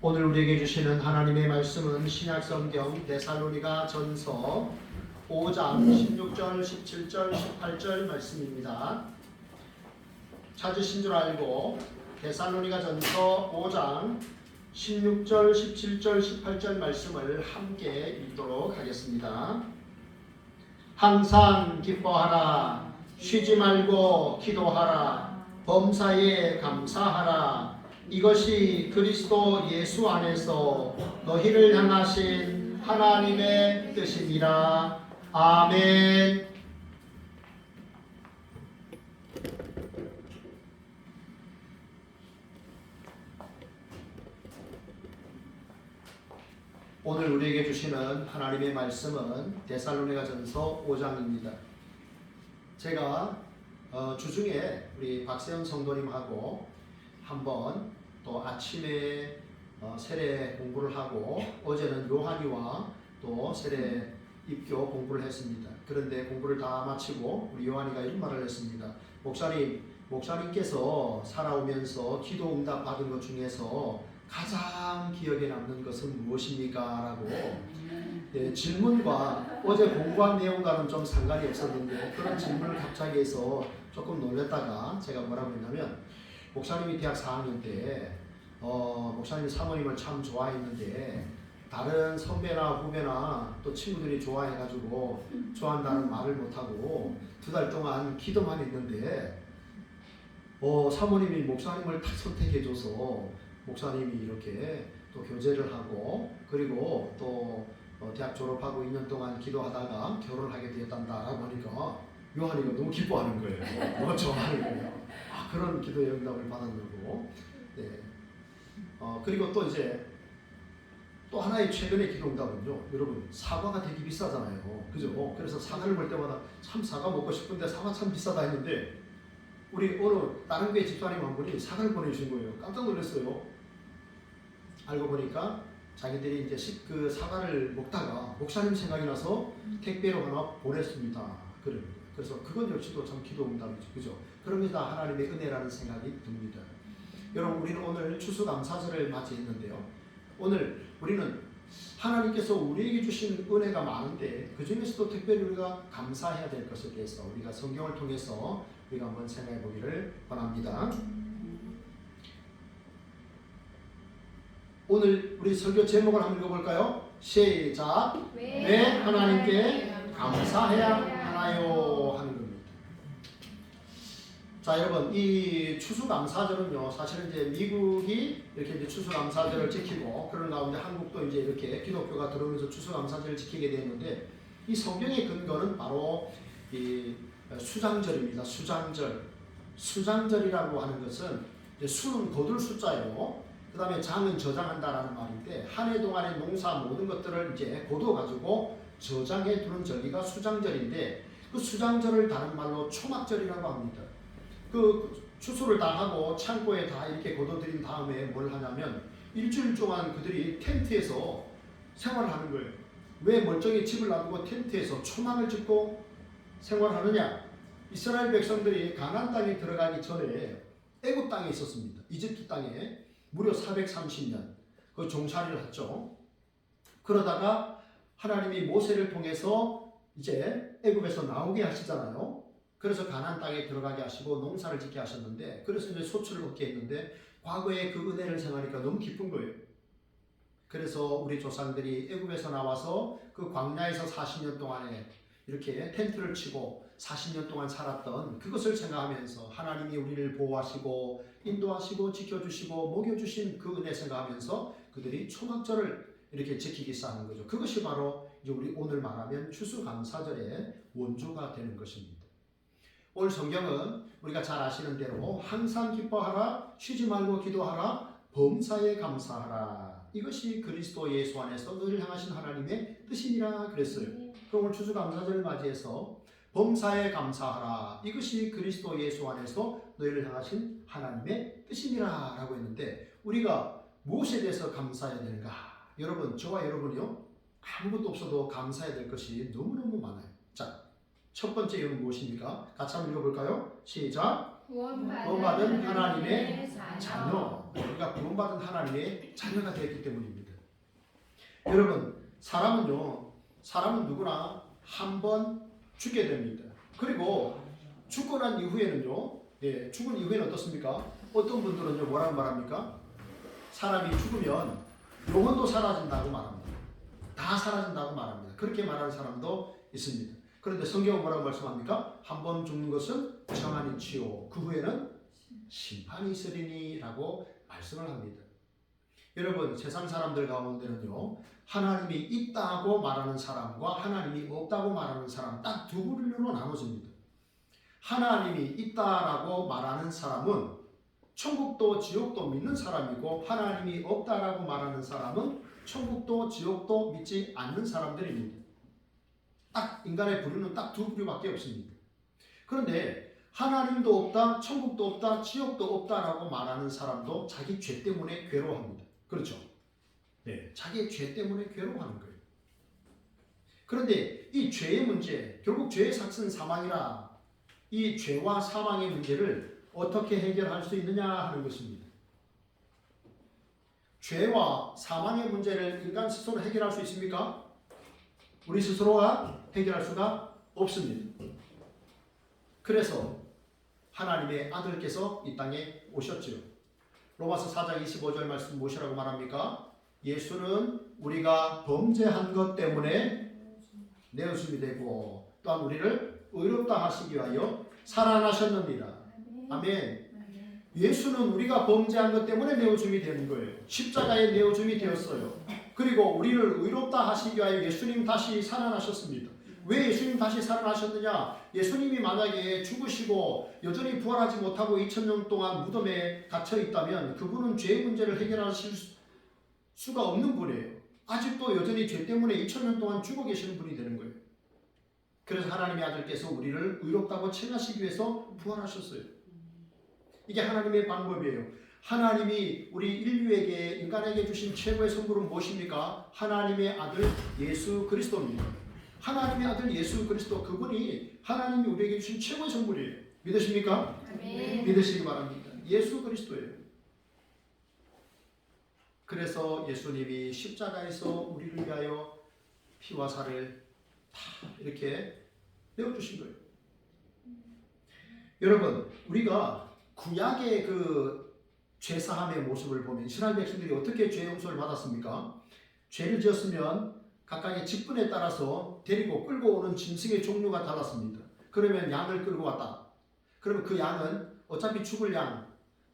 오늘 우리에게 주시는 하나님의 말씀은 신약성경 데살로니가 전서 5장 16절, 17절, 18절 말씀입니다. 찾으신 줄 알고 데살로니가 전서 5장 16절, 17절, 18절 말씀을 함께 읽도록 하겠습니다. 항상 기뻐하라. 쉬지 말고 기도하라. 범사에 감사하라. 이것이 그리스도 예수 안에서 너희를 향하신 하나님의 뜻이니라. 아멘. 오늘 우리에게 주시는 하나님의 말씀은 데살로니가전서 5장입니다. 제가 주중에 우리 박세현 성도님하고 한번 또 아침에 세례 공부를 하고 어제는 요한이와 또 세례 입교 공부를 했습니다. 그런데 공부를 다 마치고 우리 요한이가 이런 말을 했습니다. 목사님께서 살아오면서 기도 응답 받은 것 중에서 가장 기억에 남는 것은 무엇입니까? 라고 질문과 어제 공부한 내용과는 좀 상관이 없었는데 그런 질문을 갑자기 해서 조금 놀랐다가 제가 뭐라고 했냐면 목사님이 대학 4학년 때 목사님이 사모님을 참 좋아했는데 다른 선배나 후배나 또 친구들이 좋아해가지고 좋아한다는 말을 못하고 2달 동안 기도만 했는데 사모님이 목사님을 딱 선택해줘서 목사님이 이렇게 또 교제를 하고 그리고 또 대학 졸업하고 2년 동안 기도하다가 결혼을 하게 되었단다라고 하니까 요한이가 너무 기뻐하는 거예요. 너무 좋아하는 거예요. 그런 기도의 응답을 받았고, 네. 그리고 또 이제 또 하나의 최근의 기도 응답은요, 여러분 사과가 되게 비싸잖아요, 그죠? 그래서 사과를 볼 때마다 참 사과 먹고 싶은데 사과 참 비싸다 했는데 우리 어느 다른 교회 집사님 한 분이 사과를 보내주신 거예요. 깜짝 놀랐어요. 알고 보니까 자기들이 이제 그 사과를 먹다가 목사님 생각이 나서 택배로 하나 보냈습니다. 그래서 그건 역시도 참 기도 응답이죠, 그죠? 그러면서 하나님의 은혜라는 생각이 듭니다. 여러분, 우리는 오늘 추수감사절을 맞이했는데요. 오늘 우리는 하나님께서 우리에게 주신 은혜가 많은데 그 중에서도 특별히 우리가 감사해야 될 것에 대해서 우리가 성경을 통해서 우리가 한번 생각해 보기를 원합니다. 오늘 우리 설교 제목을 한번 읽어볼까요? 시작. 왜 하나님께 감사해야 하나요? 하는 겁니다. 자, 여러분, 이 추수감사절은요, 사실은 이제 미국이 이렇게 이제 추수감사절을 지키고 그런 가운데 한국도 이제 이렇게 기독교가 들어오면서 추수감사절을 지키게 되었는데 이 성경의 근거는 바로 이 수장절입니다. 수장절이라고 하는 것은 수는 거둘 숫자예요. 그 다음에 장은 저장한다라는 말인데 한 해 동안의 농사 모든 것들을 이제 거두어가지고 저장해 두는 절기가 수장절인데 그 수장절을 다른 말로 초막절이라고 합니다. 그 추수를 다 하고 창고에 다 이렇게 거둬들인 다음에 뭘 하냐면 일주일 동안 그들이 텐트에서 생활을 하는 거예요. 왜 멀쩡히 집을 놔두고 텐트에서 초막을 짓고 생활하느냐? 이스라엘 백성들이 가나안 땅에 들어가기 전에 애굽 땅에 있었습니다. 이집트 땅에 무려 430년 그 종살이를 했죠. 그러다가 하나님이 모세를 통해서 이제 애굽에서 나오게 하시잖아요. 그래서 가나안 땅에 들어가게 하시고 농사를 짓게 하셨는데 그래서 이제 소출을 얻게 했는데 과거에 그 은혜를 생각하니까 너무 기쁜 거예요. 그래서 우리 조상들이 애굽에서 나와서 그 광야에서 40년 동안에 이렇게 텐트를 치고 40년 동안 살았던 그것을 생각하면서 하나님이 우리를 보호하시고 인도하시고 지켜주시고 먹여주신 그 은혜 생각하면서 그들이 초막절을 이렇게 지키기 시작하는 거죠. 그것이 바로 이제 우리 오늘 말하면 추수감사절의 원조가 되는 것입니다. 오늘 성경은 우리가 잘 아시는 대로 항상 기뻐하라, 쉬지 말고 기도하라, 범사에 감사하라. 이것이 그리스도 예수 안에서 너희를 향하신 하나님의 뜻이니라 그랬어요. 그럼 오늘 추수감사절을 맞이해서 범사에 감사하라. 이것이 그리스도 예수 안에서 너희를 향하신 하나님의 뜻이니라 라고 했는데 우리가 무엇에 대해서 감사해야 되는가? 여러분, 저와 여러분이요, 아무것도 없어도 감사해야 될 것이 너무너무 많아요. 자, 첫 번째 이유는 무엇입니까? 같이 한번 읽어볼까요? 시작. 구원받은 하나님의 자녀. 우리가 구원받은 하나님의 자녀가 되었기 때문입니다. 여러분, 사람은 누구나 한 번 죽게 됩니다. 그리고 죽고 난 이후에는요, 죽은 이후에는 어떻습니까? 어떤 분들은요, 뭐라고 말합니까? 사람이 죽으면 영혼도 사라진다고 말합니다. 다 사라진다고 말합니다. 그렇게 말하는 사람도 있습니다. 그런데 성경은 뭐라고 말씀합니까? 한 번 죽는 것은 정한이치요, 그 후에는 심판이 있으리니 라고 말씀을 합니다. 여러분, 세상 사람들 가운데는요, 하나님이 있다고 말하는 사람과 하나님이 없다고 말하는 사람 딱 두 부류로 나눠집니다. 하나님이 있다라고 말하는 사람은 천국도 지옥도 믿는 사람이고, 하나님이 없다라고 말하는 사람은 천국도 지옥도 믿지 않는 사람들입니다. 딱 인간의 부류는 딱 두 부류밖에 없습니다. 그런데 하나님도 없다, 천국도 없다, 지옥도 없다라고 말하는 사람도 자기 죄 때문에 괴로워합니다. 그렇죠? 네, 자기의 죄 때문에 괴로워하는 거예요. 그런데 이 죄의 문제, 결국 죄의 삭은 사망이라, 이 죄와 사망의 문제를 어떻게 해결할 수 있느냐 하는 것입니다. 죄와 사망의 문제를 인간 스스로 해결할 수 있습니까? 우리 스스로가 해결할 수가 없습니다. 그래서 하나님의 아들께서 이 땅에 오셨죠. 로마서 4장 25절 말씀 무엇이라고 말합니까? 예수는 우리가 범죄한 것 때문에 내어줌이 되고 또한 우리를 의롭다 하시기 위하여 살아나셨느니라. 아멘. 예수는 우리가 범죄한 것 때문에 내어줌이 되는 거예요. 십자가에 내어줌이 되었어요. 그리고 우리를 의롭다 하시기 위하여 예수님 다시 살아나셨습니다. 왜 예수님 다시 살아나셨느냐? 예수님이 만약에 죽으시고 여전히 부활하지 못하고 2000년 동안 무덤에 갇혀 있다면 그분은 죄의 문제를 해결하실 수가 없는 분이에요. 아직도 여전히 죄 때문에 2000년 동안 죽어 계시는 분이 되는 거예요. 그래서 하나님의 아들께서 우리를 의롭다고 칭하시기 위해서 부활하셨어요. 이게 하나님의 방법이에요. 하나님이 우리 인류에게, 인간에게 주신 최고의 선물은 무엇입니까? 하나님의 아들 예수 그리스도입니다. 하나님의 아들 예수 그리스도, 그분이 하나님이 우리에게 주신 최고의 선물이에요. 믿으십니까? 네. 믿으시기 바랍니다. 예수 그리스도예요. 그래서 예수님이 십자가에서 우리를 위하여 피와 살을 다 이렇게 내어주신 거예요. 여러분, 우리가 구약의 그 죄사함의 모습을 보면 이스라엘 백성들이 어떻게 죄 용서를 받았습니까? 죄를 지었으면 각각의 직분에 따라서 데리고 끌고 오는 짐승의 종류가 달랐습니다. 그러면 양을 끌고 왔다. 그러면 그 양은 어차피 죽을 양,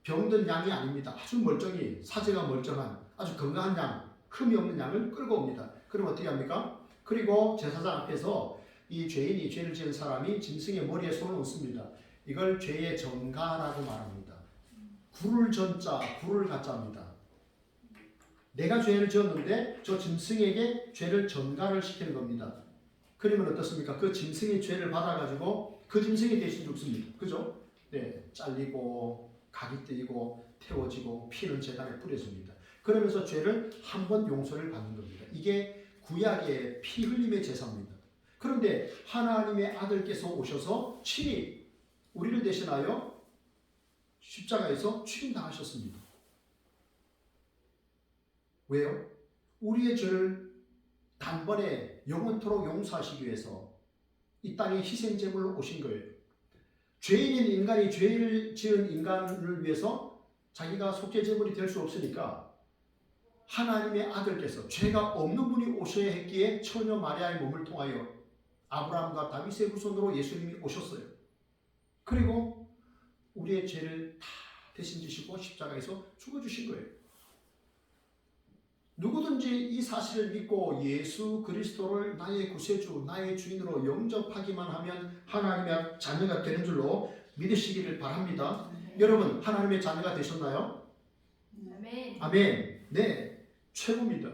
병든 양이 아닙니다. 아주 멀쩡히, 사제가 멀쩡한 아주 건강한 양, 흠이 없는 양을 끌고 옵니다. 그럼 어떻게 합니까? 그리고 제사장 앞에서 이 죄인이, 죄를 지은 사람이 짐승의 머리에 손을 얹습니다. 이걸 죄의 전가라고 말합니다. 구를 전자, 구를 가짜입니다. 내가 죄를 지었는데 저 짐승에게 죄를 전가를 시키는 겁니다. 그러면 어떻습니까? 그 짐승이 죄를 받아가지고 그 짐승이 대신 죽습니다. 그죠? 네, 잘리고 각이 떼이고 태워지고 피는 제단에 뿌려집니다. 그러면서 죄를 한 번 용서를 받는 겁니다. 이게 구약의 피 흘림의 제사입니다. 그런데 하나님의 아들께서 오셔서 친히 우리를 대신하여 십자가에서 죽임당하셨습니다. 왜요? 우리의 죄를 단번에 영원토록 용서하시기 위해서 이 땅에 희생제물로 오신 거예요. 죄인인 인간이 죄를 지은 인간을 위해서 자기가 속죄제물이 될 수 없으니까 하나님의 아들께서 죄가 없는 분이 오셔야 했기에 처녀 마리아의 몸을 통하여 아브라함과 다윗의 후손으로 예수님이 오셨어요. 그리고 우리의 죄를 다 대신 지시고 십자가에서 죽어주신 거예요. 누구든지 이 사실을 믿고 예수 그리스도를 나의 구세주, 나의 주인으로 영접하기만 하면 하나님의 자녀가 되는 줄로 믿으시기를 바랍니다. 여러분, 하나님의 자녀가 되셨나요? 아멘. 아멘. 네, 최고입니다.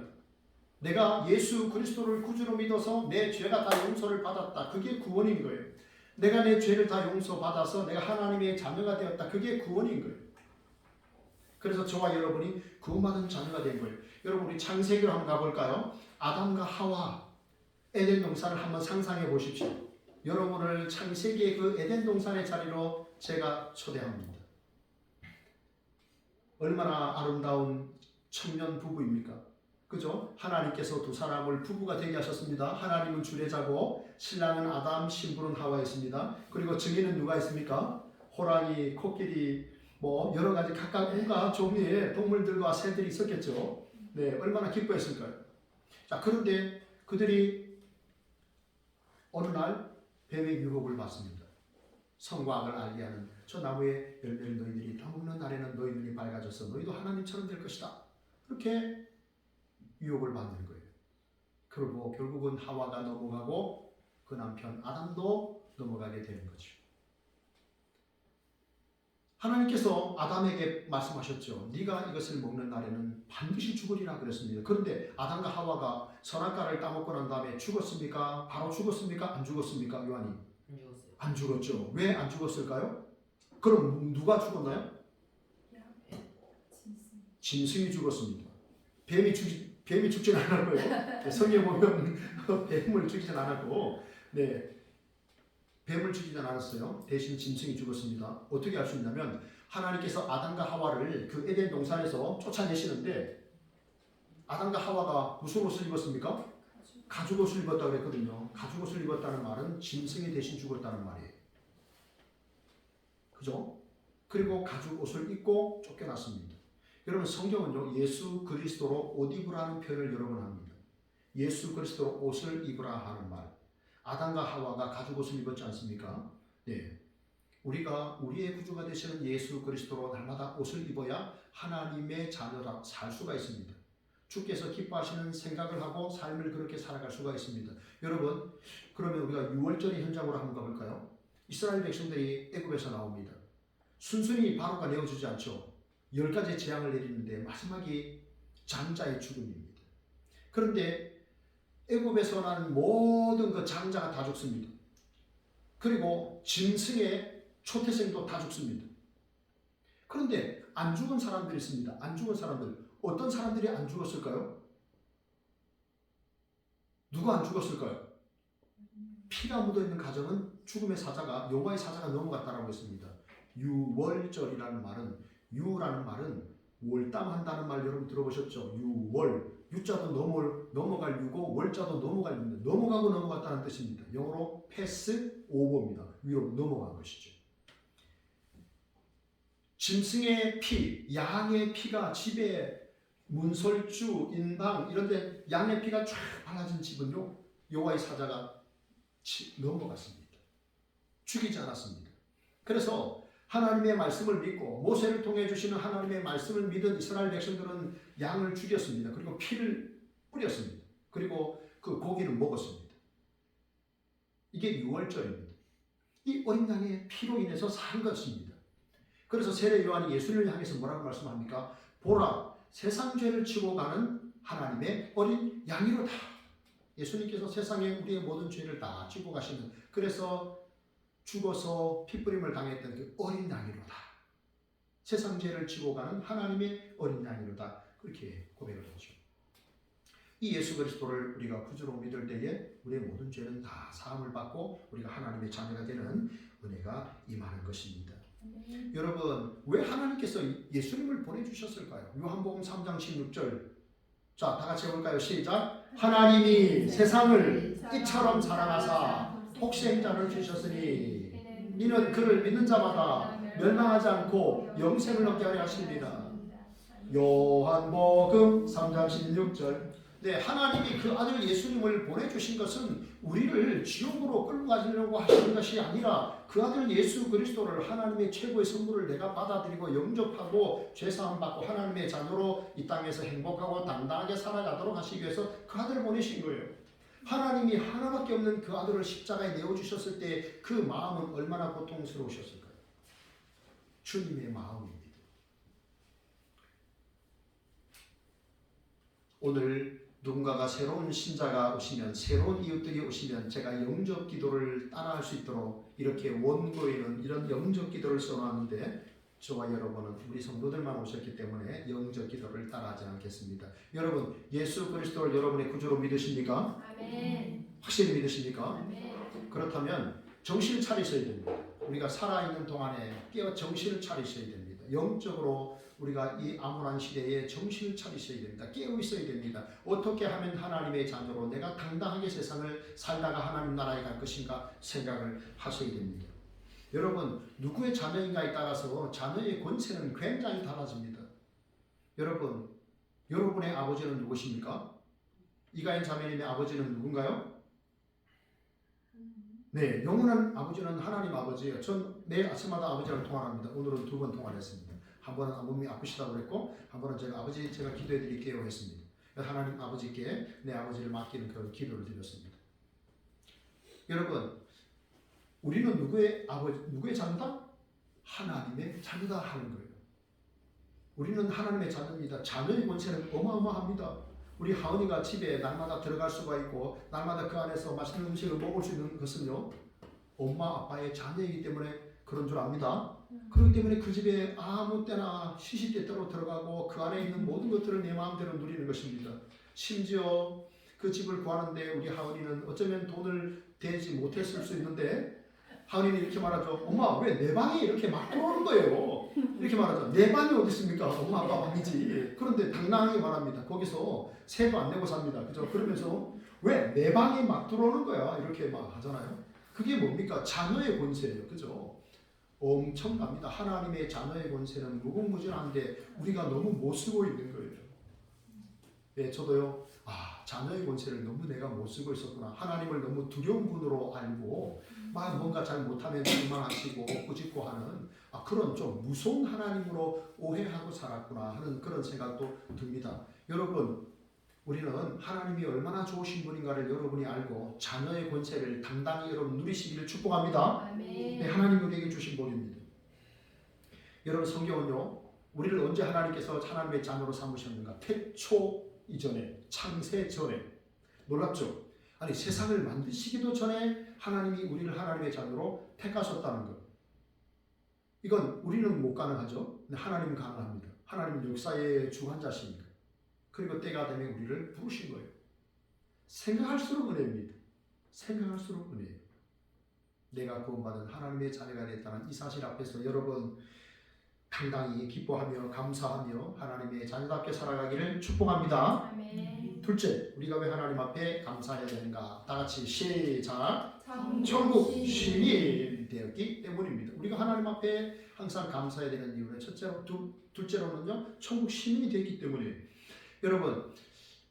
내가 예수 그리스도를 구주로 믿어서 내 죄가 다 용서를 받았다. 그게 구원인 거예요. 내가 내 죄를 다 용서받아서 내가 하나님의 자녀가 되었다. 그게 구원인 거예요. 그래서 저와 여러분이 구원받은 자녀가 된 거예요. 여러분, 우리 창세기로 한번 가볼까요? 아담과 하와, 에덴 동산을 한번 상상해 보십시오. 여러분을 창세기의 그 에덴 동산의 자리로 제가 초대합니다. 얼마나 아름다운 청년 부부입니까? 그죠? 하나님께서 두 사람을 부부가 되게 하셨습니다. 하나님은 주례자고 신랑은 아담, 신부는 하와였습니다. 그리고 증인은 누가 있습니까? 호랑이, 코끼리, 뭐 여러 가지 각각 온갖 종류의 동물들과 새들이 있었겠죠. 네, 얼마나 기뻐했을까요? 자, 그런데 그들이 어느 날 뱀의 유혹을 받습니다. 선과 악을 알게 하는 저 나무의 열매를 너희들이 따먹는 날에는 너희 눈이 밝아져서 너희도 하나님처럼 될 것이다. 그렇게 유혹을 받는 거예요. 그리고 결국은 하와가 넘어가고 그 남편 아담도 넘어가게 되는 거죠. 하나님께서 아담에게 말씀하셨죠. 네가 이것을 먹는 날에는 반드시 죽으리라 그랬습니다. 그런데 아담과 하와가 선악과를 따먹고 난 다음에 죽었습니까? 바로 죽었습니까? 안 죽었습니까? 요한이? 안 죽었어요. 안 죽었죠. 왜 안 죽었을까요? 그럼 누가 죽었나요? 짐승이 죽었습니다. 뱀이 죽진 않았고요. 성경에 보면 뱀을 죽이진 않았고, 네, 뱀을 죽이진 않았어요. 대신 짐승이 죽었습니다. 어떻게 알 수 있냐면 하나님께서 아담과 하와를 그 에덴 동산에서 쫓아내시는데 아담과 하와가 무슨 옷을 입었습니까? 가죽 옷을 입었다고 그랬거든요. 가죽 옷을 입었다는 말은 짐승이 대신 죽었다는 말이에요. 그죠? 그리고 가죽 옷을 입고 쫓겨났습니다. 여러분 성경은요 예수 그리스도로 옷 입으라는 표현을 여러 번 합니다. 예수 그리스도로 옷을 입으라 하는 말. 아담과 하와가 가죽 옷을 입었지 않습니까? 네. 우리가 우리의 구주가 되시는 예수 그리스도로 날마다 옷을 입어야 하나님의 자녀라 살 수가 있습니다. 주께서 기뻐하시는 생각을 하고 삶을 그렇게 살아갈 수가 있습니다. 여러분, 그러면 우리가 유월절의 현장으로 한번 가볼까요? 이스라엘 백성들이 애굽에서 나옵니다. 순순히 바로가 내어주지 않죠. 10가지 재앙을 내리는데 마지막이 장자의 죽음입니다. 그런데 애굽에서 난 모든 그 장자가 다 죽습니다. 그리고 짐승의 초태생도 다 죽습니다. 그런데 안 죽은 사람들이 있습니다. 안 죽은 사람들. 어떤 사람들이 안 죽었을까요? 누가 안 죽었을까요? 피가 묻어있는 가정은 죽음의 사자가 여호와의 사자가 넘어갔다라고 했습니다. 유월절이라는 말은 유라는 말은 월담한다는 말 여러분 들어보셨죠? 유월 유자도 넘어갈 유고 월자도 넘어갈 유입니다. 넘어가고 넘어갔다는 뜻입니다. 영어로 패스 오버입니다. 위로 넘어간 것이죠. 짐승의 피, 양의 피가 집에 문설주, 인방 이런데 양의 피가 쫙 발라진 집은요 여호와의 사자가 넘어갔습니다. 죽이지 않았습니다. 그래서 하나님의 말씀을 믿고 모세를 통해 주시는 하나님의 말씀을 믿은 이스라엘 백성들은 양을 죽였습니다. 그리고 피를 뿌렸습니다. 그리고 그 고기를 먹었습니다. 이게 유월절입니다. 이 어린 양의 피로 인해서 산 것입니다. 그래서 세례 요한이 예수님을 향해서 뭐라고 말씀합니까? 보라, 세상 죄를 지고 가는 하나님의 어린 양이로다. 예수님께서 세상에 우리의 모든 죄를 다 지고 가시는, 그래서 죽어서 피뿌림을 당했던 그 어린 양이로다. 세상 죄를 지고 가는 하나님의 어린 양이로다. 그렇게 고백을 하죠. 이 예수 그리스도를 우리가 구주로 믿을 때에 우리의 모든 죄는 다 사함을 받고 우리가 하나님의 자녀가 되는 은혜가 임하는 것입니다. 여러분, 왜 하나님께서 예수님을 보내주셨을까요? 요한복음 3장 16절. 자, 다 같이 해볼까요? 시작. 하나님이 세상을 이처럼 사랑하사 독생자를 주셨으니 이는 그를 믿는 자마다 멸망하지 않고 영생을 얻게 하려 하십니다. 요한복음 3장 16절. 네, 하나님이 그 아들 예수님을 보내주신 것은 우리를 지옥으로 끌고 가시려고 하시는 것이 아니라 그 아들 예수 그리스도를 하나님의 최고의 선물을 내가 받아들이고 영접하고 죄사함 받고 하나님의 자녀로 이 땅에서 행복하고 당당하게 살아가도록 하시기 위해서 그 아들을 보내신 거예요. 하나님이 하나밖에 없는 그 아들을 십자가에 내어주셨을 때 그 마음은 얼마나 고통스러우셨을까요? 주님의 마음입니다. 오늘 누군가가 새로운 신자가 오시면, 새로운 이웃들이 오시면 제가 영접 기도를 따라할 수 있도록 이렇게 원고에는 이런 영접 기도를 써놨는데, 저와 여러분은 우리 성도들만 오셨기 때문에 영접 기도를 따라하지 않겠습니다. 여러분, 예수 그리스도를 여러분의 구주로 믿으십니까? 아멘. 확실히 믿으십니까? 아멘. 그렇다면 정신을 차리셔야 됩니다. 우리가 살아있는 동안에 깨어 정신을 차리셔야 됩니다. 영적으로 우리가 이 암울한 시대에 정신을 차리셔야 됩니다. 깨어 있어야 됩니다. 어떻게 하면 하나님의 자녀로 내가 당당하게 세상을 살다가 하나님 나라에 갈 것인가 생각을 하셔야 됩니다. 여러분, 누구의 자녀인가에 따라서 자녀의 권세는 굉장히 달라집니다. 여러분, 여러분의 아버지는 누구십니까? 이가인 자매님의 아버지는 누군가요? 네, 영원한 아버지는 하나님 아버지예요. 전 매일 아침마다 아버지랑 통화합니다. 오늘은 2번 통화를 했습니다. 한 번은 몸이 아프시다고 그랬고, 한 번은 아버지 제가 기도해 드릴게요 했습니다. 하나님 아버지께 내 아버지를 맡기는 그런 기도를 드렸습니다. 여러분, 우리는 누구의 자녀다? 하나님의 자녀다 하는 거예요. 우리는 하나님의 자녀입니다. 자녀의 권세는 어마어마합니다. 우리 하은이가 집에 날마다 들어갈 수가 있고 날마다 그 안에서 맛있는 음식을 먹을 수 있는 것은요, 엄마 아빠의 자녀이기 때문에 그런 줄 압니다. 그렇기 때문에 그 집에 아무 때나 시시때때로 들어가고 그 안에 있는 모든 것들을 내 마음대로 누리는 것입니다. 심지어 그 집을 구하는데 우리 하은이는 어쩌면 돈을 대지 못했을 수 있는데 하은이는 이렇게 말하죠. 엄마, 왜 내 방에 이렇게 막 들어오는 거예요? 이렇게 말하죠. 내 방이 어디 있습니까? 엄마 아빠 방이지. 그런데 당당하게 말합니다. 거기서 세도 안 내고 삽니다. 그죠? 그러면서 왜 내 방에 막 들어오는 거야? 이렇게 막 하잖아요. 그게 뭡니까? 자녀의 권세예요. 그죠? 엄청납니다. 하나님의 자녀의 권세는 무궁무진한데 우리가 너무 못 쓰고 있는 거예요. 예, 저도요. 자녀의 권세를 너무 내가 못 쓰고 있었구나. 하나님을 너무 두려운 분으로 알고 막 뭔가 잘 못하면 불만하시고 꾸짖고 하는 그런 좀 무서운 하나님으로 오해하고 살았구나 하는 그런 생각도 듭니다. 여러분, 우리는 하나님이 얼마나 좋으신 분인가를 여러분이 알고 자녀의 권세를 당당히 여러분 누리시기를 축복합니다. 아멘. 네, 하나님 우리에게 주신 복입니다. 여러분, 성경은요, 우리를 언제 하나님께서 하나님의 자녀로 삼으셨는가? 태초 이전에, 창세 전에. 놀랍죠? 아니, 세상을 만드시기도 전에 하나님이 우리를 하나님의 자녀로 택하셨다는 것. 이건 우리는 못 가능하죠. 근데 하나님은 가능합니다. 하나님은 역사의 주관자십니다. 그리고 때가 되면 우리를 부르신 거예요. 생각할수록 은혜입니다. 생각할수록 은혜예요. 내가 구원받은 하나님의 자녀가 됐다는 이 사실 앞에서 여러분 당당히 기뻐하며 감사하며 하나님의 자녀답게 살아가기를 축복합니다. 아멘. 둘째, 우리가 왜 하나님 앞에 감사해야 되는가? 다 같이 시작. 천국 시민이 되었기 때문입니다. 우리가 하나님 앞에 항상 감사해야 되는 이유는 둘째로는요, 천국 시민이 되었기 때문이에요. 여러분,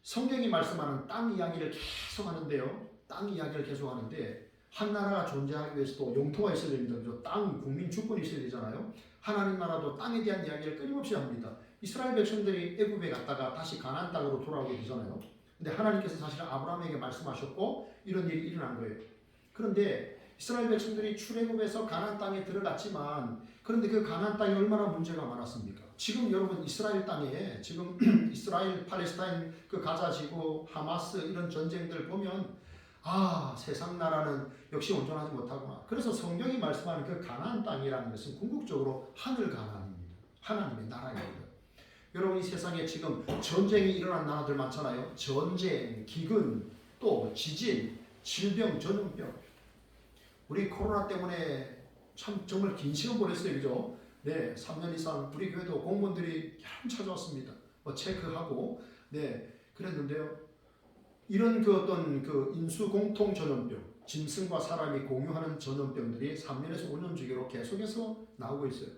성경이 말씀하는 땅 이야기를 계속 하는데요. 땅 이야기를 계속 하는데 한 나라가 존재하기 위해서도 영토가 있어야 됩니다. 그죠? 땅, 국민 주권이 있어야 되잖아요. 하나님 나라도 땅에 대한 이야기를 끊임없이 합니다. 이스라엘 백성들이 애굽에 갔다가 다시 가나안 땅으로 돌아오게 되잖아요. 근데 하나님께서 사실은 아브라함에게 말씀하셨고 이런 일이 일어난 거예요. 그런데 이스라엘 백성들이 출애굽에서 가나안 땅에 들어갔지만 그런데 그 가나안 땅에 얼마나 문제가 많았습니까? 지금 여러분 이스라엘 땅에 지금 이스라엘, 팔레스타인, 그 가자 지구, 하마스 이런 전쟁들 보면 세상 나라는 역시 온전하지 못하구나. 그래서 성경이 말씀하는 그 가나안 땅이라는 것은 궁극적으로 하늘 가나안입니다. 하나님의 나라입니다. 여러분, 이 세상에 지금 전쟁이 일어난 나라들 많잖아요. 전쟁, 기근, 또 지진, 질병, 전염병. 우리 코로나 때문에 참 정말 긴 시간 보냈어요. 그죠? 네, 3년 이상 우리 교회도 공무원들이 찾아왔습니다. 체크하고, 네, 그랬는데요. 이런 어떤 인수 공통 전염병, 짐승과 사람이 공유하는 전염병들이 3년에서 5년 주기로 계속해서 나오고 있어요.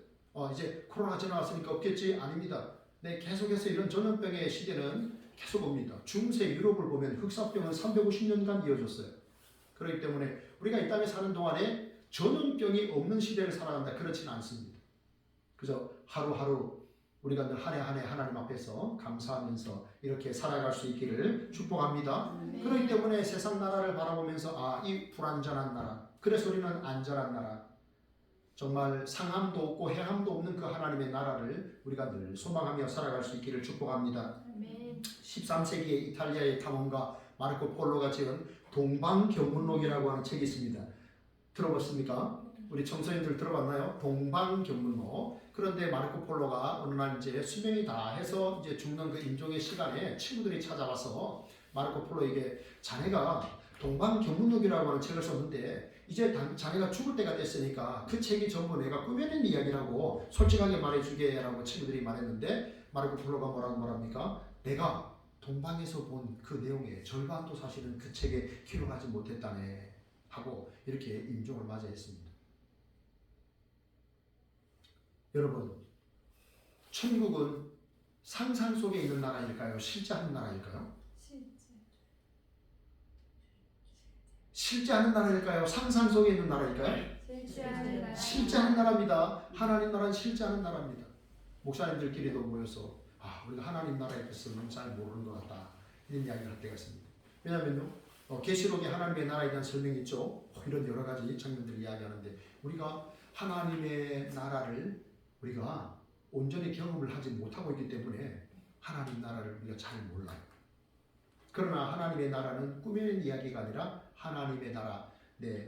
이제 코로나 지나갔으니까 없겠지? 아닙니다. 네, 계속해서 이런 전염병의 시대는 계속 옵니다. 중세 유럽을 보면 흑사병은 350년간 이어졌어요. 그렇기 때문에 우리가 이 땅에 사는 동안에 전염병이 없는 시대를 살아간다, 그렇지는 않습니다. 그래서 하루하루 우리가 늘 한 해 한 해 하나님 앞에서 감사하면서 이렇게 살아갈 수 있기를 축복합니다. 그렇기 때문에 세상 나라를 바라보면서 이 불안전한 나라, 그래서 우리는 안전한 나라, 정말 상함도 없고 해함도 없는 그 하나님의 나라를 우리가 늘 소망하며 살아갈 수 있기를 축복합니다. 13세기의 이탈리아의 탐험가 마르코 폴로가 지은 동방견문록이라고 하는 책이 있습니다. 들어봤습니까? 우리 청소년들 들어봤나요? 동방견문록. 그런데 마르코 폴로가 어느 날 이제 수명이 다 해서 이제 죽는 그 임종의 시간에 친구들이 찾아와서 마르코 폴로에게 자네가 동방견문록이라고 하는 책을 썼는데 이제 자네가 죽을 때가 됐으니까 그 책이 전부 내가 꾸며낸 이야기라고 솔직하게 말해주게라고 친구들이 말했는데 마르코 폴로가 뭐라고 말합니까? 내가 동방에서 본 그 내용의 절반도 사실은 그 책에 기록하지 못했다네 하고 이렇게 임종을 맞이했습니다. 여러분, 천국은 상상 속에 있는 나라일까요? 실제 하는 나라일까요? 실제 하는 나라일까요? 상상 속에 있는 나라일까요? 실제 하는 나라입니다. 하나님 나라는 실제 하는 나라입니다. 목사님들끼리도 모여서 우리가 하나님 나라에 대해서 너무 잘 모르는 것 같다 이런 이야기를 할 때가 있습니다. 왜냐하면요, 계시록에 하나님의 나라에 대한 설명이 있죠. 이런 여러 가지 장면들을 이야기하는데 우리가 하나님의 나라를 우리가 온전히 경험을 하지 못하고 있기 때문에 하나님 나라를 우리가 잘 몰라요. 그러나 하나님의 나라는 꾸며낸 이야기가 아니라 하나님의 나라,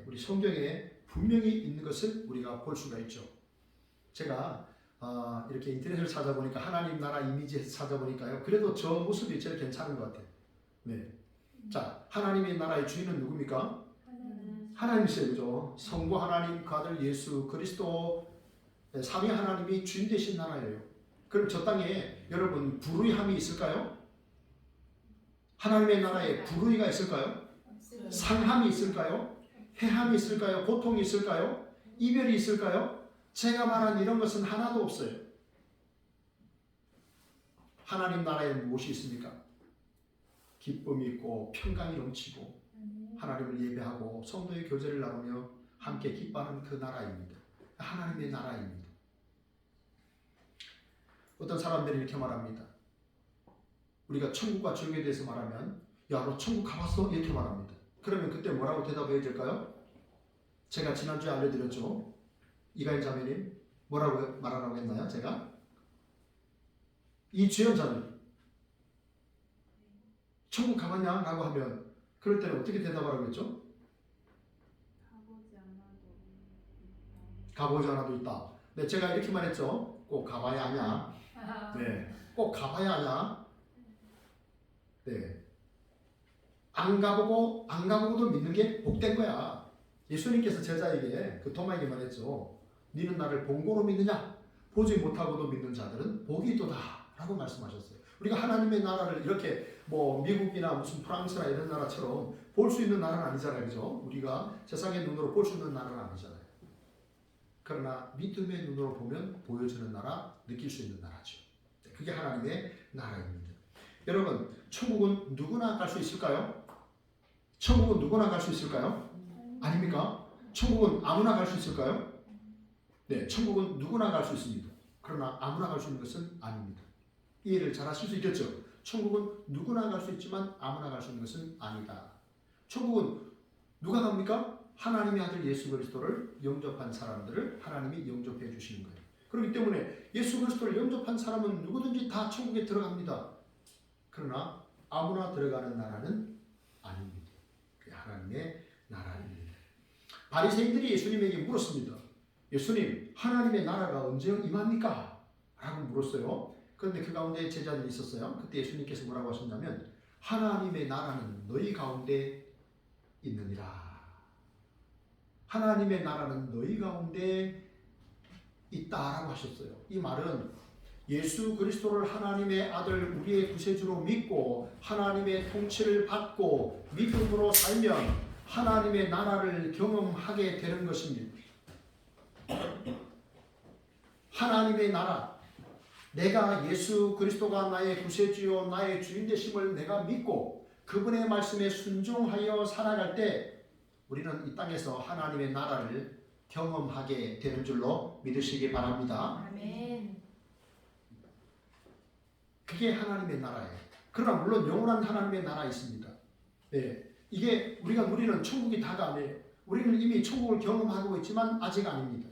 우리 성경에 분명히 있는 것을 우리가 볼 수가 있죠. 제가 이렇게 인터넷을 찾아보니까 하나님 나라 이미지에서 찾아보니까요, 그래도 저 모습이 제일 괜찮은 것 같아요. 자, 하나님의 나라의 주인은 누굽니까? 하나님이세요, 그죠? 성부 하나님, 그 아들 예수 그리스도 삼위 하나님이 주인 되신 나라예요. 그럼 저 땅에 여러분 불의함이 있을까요? 하나님의 나라에 불의가 있을까요? 상함이 있을까요? 해함이 있을까요? 고통이 있을까요? 이별이 있을까요? 제가 말한 이런 것은 하나도 없어요. 하나님 나라에 무엇이 있습니까? 기쁨이 있고 평강이 넘치고 하나님을 예배하고 성도의 교제를 나누며 함께 기뻐하는 그 나라입니다. 하나님의 나라입니다. 어떤 사람들이 이렇게 말합니다. 우리가 천국과 지옥에 대해서 말하면 야, 너 천국 가봤어? 이렇게 말합니다. 그러면 그때 뭐라고 대답해야 될까요? 제가 지난주에 알려드렸죠. 이가인 자매님 뭐라고 말하라고 했나요? 제가 이 주연자는 천국 가봤냐? 라고 하면 그럴 때는 어떻게 대답하라고 했죠? 가보지 않아도 있다. 네, 제가 이렇게 말했죠. 꼭 가봐야 하냐? 네, 꼭 가봐야 하냐? 네, 안 가보고도 믿는 게 복된 거야. 예수님께서 제자에게 그 도마에게 말했죠. 너는 나를 본고로 믿느냐? 보지 못하고도 믿는 자들은 복이 있도다 라고 말씀하셨어요. 우리가 하나님의 나라를 이렇게 뭐 미국이나 무슨 프랑스나 이런 나라처럼 볼 수 있는 나라는 아니잖아요. 그죠? 우리가 세상의 눈으로 볼 수 있는 나라는 아니잖아요. 그러나 믿음의 눈으로 보면 보여주는 나라, 느낄 수 있는 나라죠. 그게 하나님의 나라입니다. 여러분, 천국은 누구나 갈 수 있을까요? 천국은 누구나 갈 수 있을까요? 아닙니까? 천국은 아무나 갈 수 있을까요? 네, 천국은 누구나 갈 수 있습니다. 그러나 아무나 갈 수 있는 것은 아닙니다. 이해를 잘 하실 수 있겠죠? 천국은 누구나 갈 수 있지만 아무나 갈 수 있는 것은 아니다. 천국은 누가 갑니까? 하나님의 아들 예수 그리스도를 영접한 사람들을 하나님이 영접해 주시는 거예요. 그렇기 때문에 예수 그리스도를 영접한 사람은 누구든지 다 천국에 들어갑니다. 그러나 아무나 들어가는 나라는 아닙니다. 그게 하나님의 나라입니다. 바리새인들이 예수님에게 물었습니다. 예수님, 하나님의 나라가 언제 임합니까? 라고 물었어요. 그런데 그 가운데 제자들이 있었어요. 그때 예수님께서 뭐라고 하셨냐면 하나님의 나라는 너희 가운데 있느니라. 하나님의 나라는 너희 가운데 있다라고 하셨어요. 이 말은 예수 그리스도를 하나님의 아들 우리의 구세주로 믿고 하나님의 통치를 받고 믿음으로 살면 하나님의 나라를 경험하게 되는 것입니다. 하나님의 나라, 내가 예수 그리스도가 나의 구세주요 나의 주인 되심을 내가 믿고 그분의 말씀에 순종하여 살아갈 때 우리는 이 땅에서 하나님의 나라를 경험하게 되는 줄로 믿으시기 바랍니다. 아멘. 그게 하나님의 나라예요. 그러나 물론 영원한 하나님의 나라 있습니다. 네, 이게 우리가 누리는 천국이 다가 아니에요. 우리는 이미 천국을 경험하고 있지만 아직 아닙니다.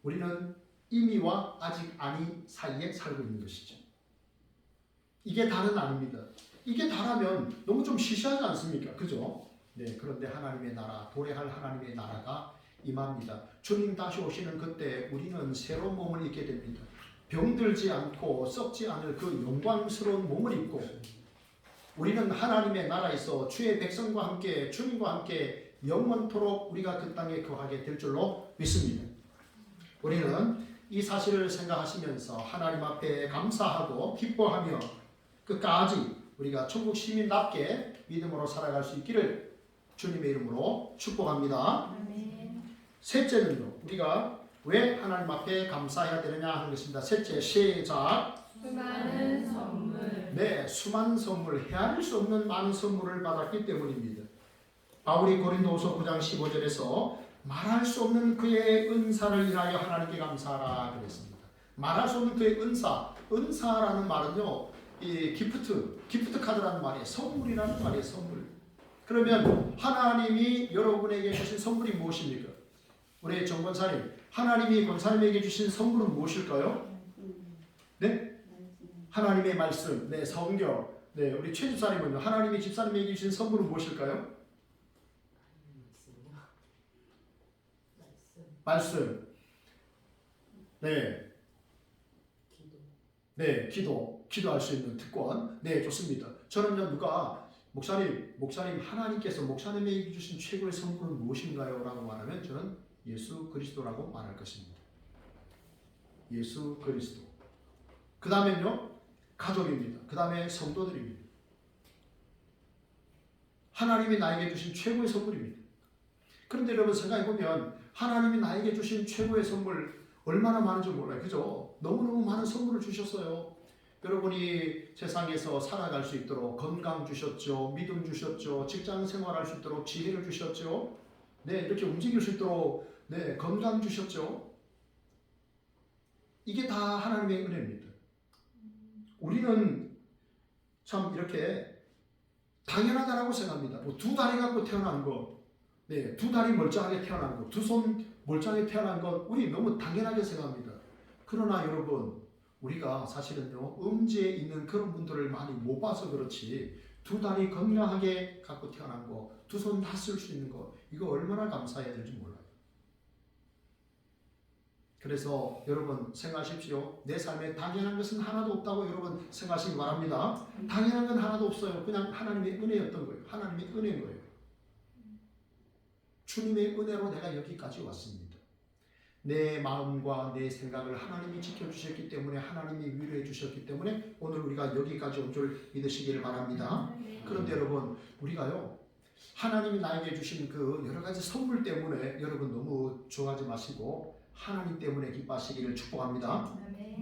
우리는 이미와 아직 아니 사이에 살고 있는 것이죠. 이게 다는 아닙니다. 이게 다라면 너무 좀 시시하지 않습니까? 그죠? 네, 그런데 하나님의 나라, 도래할 하나님의 나라가 임합니다. 주님 다시 오시는 그때 우리는 새로운 몸을 입게 됩니다. 병들지 않고 썩지 않을 그 영광스러운 몸을 입고 우리는 하나님의 나라에서 주의 백성과 함께 주님과 함께 영원토록 우리가 그 땅에 거하게 될 줄로 믿습니다. 우리는 이 사실을 생각하시면서 하나님 앞에 감사하고 기뻐하며 끝까지 우리가 천국 시민답게 믿음으로 살아갈 수 있기를 주님의 이름으로 축복합니다. 아멘. 셋째는요, 우리가 왜 하나님 앞에 감사해야 되느냐 하는 것입니다. 셋째, 시작. 수많은 선물. 네, 수많은 선물, 헤아릴 수 없는 많은 선물을 받았기 때문입니다. 바울이 고린도후서 9장 15절에서 말할 수 없는 그의 은사를 인하여 하나님께 감사하라 그랬습니다. 말할 수 없는 그의 은사라는 말은요, 이 기프트 카드라는 말이에요. 선물이라는 말이에요. 선물. 그러면 하나님이 여러분에게 주신 선물이 무엇입니까? 우리 정 권사님, 하나님이 권사님에게 주신 선물은 무엇일까요? 네? 하나님의 말씀, 네, 성경. 네, 우리 최 집사님은요, 하나님이 집사님에게 주신 선물은 무엇일까요? 말씀. 네. 네, 기도할 수 있는 특권. 네, 좋습니다. 저는요, 목사님, 하나님께서 목사님에게 주신 최고의 선물은 무엇인가요? 라고 말하면 저는 예수 그리스도라고 말할 것입니다. 예수 그리스도. 그 다음엔요, 가족입니다. 그 다음에 성도들입니다. 하나님이 나에게 주신 최고의 선물입니다. 그런데 여러분 생각해보면 하나님이 나에게 주신 최고의 선물 얼마나 많은지 몰라요. 그죠? 너무너무 많은 선물을 주셨어요. 여러분이 세상에서 살아갈 수 있도록 건강 주셨죠. 믿음 주셨죠. 직장 생활할 수 있도록 지혜를 주셨죠. 네, 이렇게 움직일 수 있도록 네, 건강 주셨죠. 이게 다 하나님의 은혜입니다. 우리는 참 이렇게 당연하다라고 생각합니다. 뭐 두 다리 갖고 태어난 거, 네, 두 다리 멀쩡하게 태어난 거, 두 손 멀쩡하게 태어난 것, 우리 너무 당연하게 생각합니다. 그러나 여러분, 우리가 사실은요, 음지에 있는 그런 분들을 많이 못 봐서 그렇지, 두 다리 건강하게 갖고 태어난 거, 두 손 다 쓸 수 있는 거, 이거 얼마나 감사해야 될지 몰라요. 그래서 여러분 생각하십시오. 내 삶에 당연한 것은 하나도 없다고 여러분 생각하시기 바랍니다. 당연한 건 하나도 없어요. 그냥 하나님의 은혜였던 거예요. 하나님의 은혜인 거예요. 주님의 은혜로 내가 여기까지 왔습니다. 내 마음과 내 생각을 하나님이 지켜주셨기 때문에, 하나님이 위로해 주셨기 때문에 오늘 우리가 여기까지 온 줄 믿으시기를 바랍니다. 그런데 여러분, 우리가요, 하나님이 나에게 주신 그 여러 가지 선물 때문에 여러분 너무 좋아하지 마시고 하나님 때문에 기뻐하시기를 축복합니다.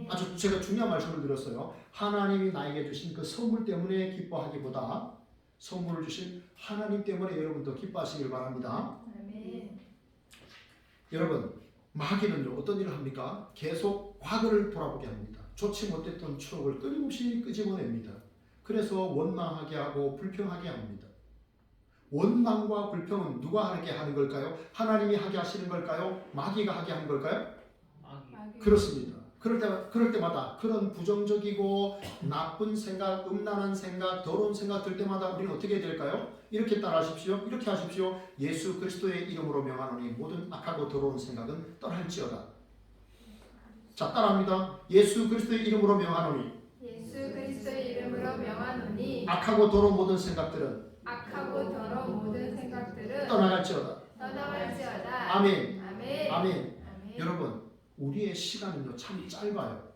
아주 제가 중요한 말씀을 드렸어요. 하나님이 나에게 주신 그 선물 때문에 기뻐하기보다 선물을 주신 하나님 때문에 여러분도 기뻐하시길 바랍니다. 여러분, 마귀는요, 어떤 일을 합니까? 계속 과거를 돌아보게 합니다. 좋지 못했던 추억을 끊임없이 끄집어냅니다. 그래서 원망하게 하고 불평하게 합니다. 원망과 불평은 누가 하게 하는 걸까요? 하나님이 하게 하시는 걸까요? 마귀가 하게 하는 걸까요? 마귀. 그렇습니다. 그럴 때마다 그런 부정적이고 나쁜 생각, 음란한 생각, 더러운 생각 들 때마다 우리는 어떻게 될까요? 이렇게 따라하십시오. 이렇게 하십시오. 예수 그리스도의 이름으로 명하노니 모든 악하고 더러운 생각은 떠날지어다. 자, 따라합니다. 예수 그리스도의 이름으로 명하노니 예수 그리스도의 이름으로 명하노니 악하고 더러운 모든 생각들은 악하고 더러운 모든 생각들은 떠나갈지어다. 떠나갈지어다. 아멘. 아멘. 아멘. 여러분, 우리의 시간은요 참 짧아요.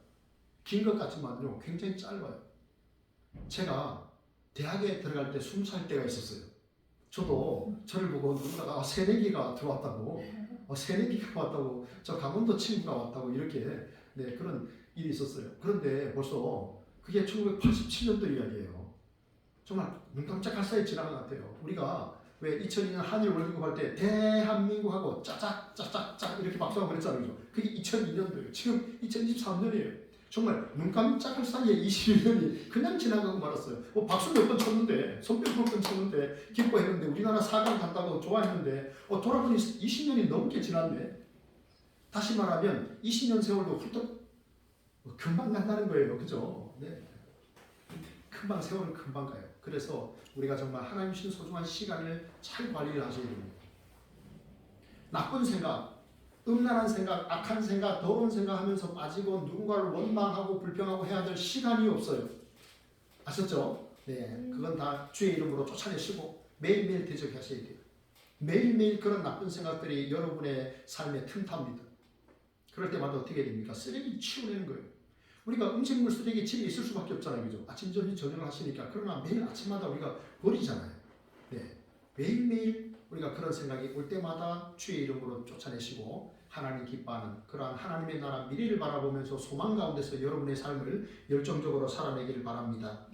긴 것 같지만요 굉장히 짧아요. 제가 대학에 들어갈 때 20살 때가 있었어요. 저도 저를 보고 누군가가 새내기가 들어왔다고, 새내기가 왔다고, 저 강원도 친구가 왔다고 이렇게 네, 그런 일이 있었어요. 그런데 벌써 그게 1987년도 이야기예요. 정말 눈 깜짝할 사이 지난 것 같아요. 우리가 왜 2002년 한일 월드컵 할 때 대한민국하고 짜짝짜짝짝 이렇게 박수하고 그랬잖아요. 그게 2002년도예요. 지금 2023년이에요. 정말 눈 깜짝할 사이에 21년이 그냥 지나가고 말았어요. 박수 몇 번 쳤는데, 손뼉 몇 번 쳤는데, 기뻐했는데, 우리나라 4강 간다고 좋아했는데, 돌아보니 20년이 넘게 지났네. 다시 말하면 20년 세월도 훌쩍 금방 간다는 거예요. 그죠? 네. 금방 세월은 금방 가요. 그래서 우리가 정말 하나님 주신 소중한 시간을 잘 관리를 하셔야 됩니다. 나쁜 생각, 음란한 생각, 악한 생각, 더러운 생각 하면서 빠지고 누군가를 원망하고 불평하고 해야 될 시간이 없어요. 아셨죠? 네, 그건 다 주의 이름으로 쫓아내시고 매일매일 대적하셔야 돼요. 매일매일 그런 나쁜 생각들이 여러분의 삶에 틈탑니다. 그럴 때마다 어떻게 됩니까? 쓰레기 치워내는 거예요. 우리가 음식물 쓰레기 집에 있을 수밖에 없잖아요. 그죠? 아침, 점심, 저녁을 하시니까. 그러나 매일 아침마다 우리가 버리잖아요. 네. 매일매일 우리가 그런 생각이 올 때마다 주의 이름으로 쫓아내시고 하나님 기뻐하는 그러한 하나님의 나라 미래를 바라보면서 소망 가운데서 여러분의 삶을 열정적으로 살아내기를 바랍니다.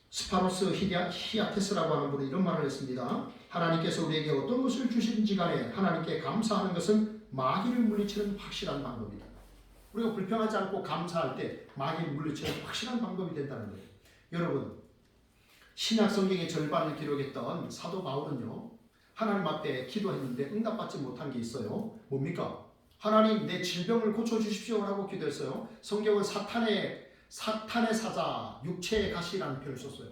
스파노스 히아테스라고 하는 분이 이런 말을 했습니다. 하나님께서 우리에게 어떤 것을 주시든지 간에 하나님께 감사하는 것은 마귀를 물리치는 확실한 방법이다. 우리가 불평하지 않고 감사할 때 마귀를 물리치는 확실한 방법이 된다는 거예요. 여러분, 신약 성경의 절반을 기록했던 사도 바울은요, 하나님 앞에 기도했는데 응답받지 못한 게 있어요. 뭡니까? 하나님, 내 질병을 고쳐주십시오라고 기도했어요. 성경은 사탄의 사자, 육체의 가시라는 표현을 썼어요.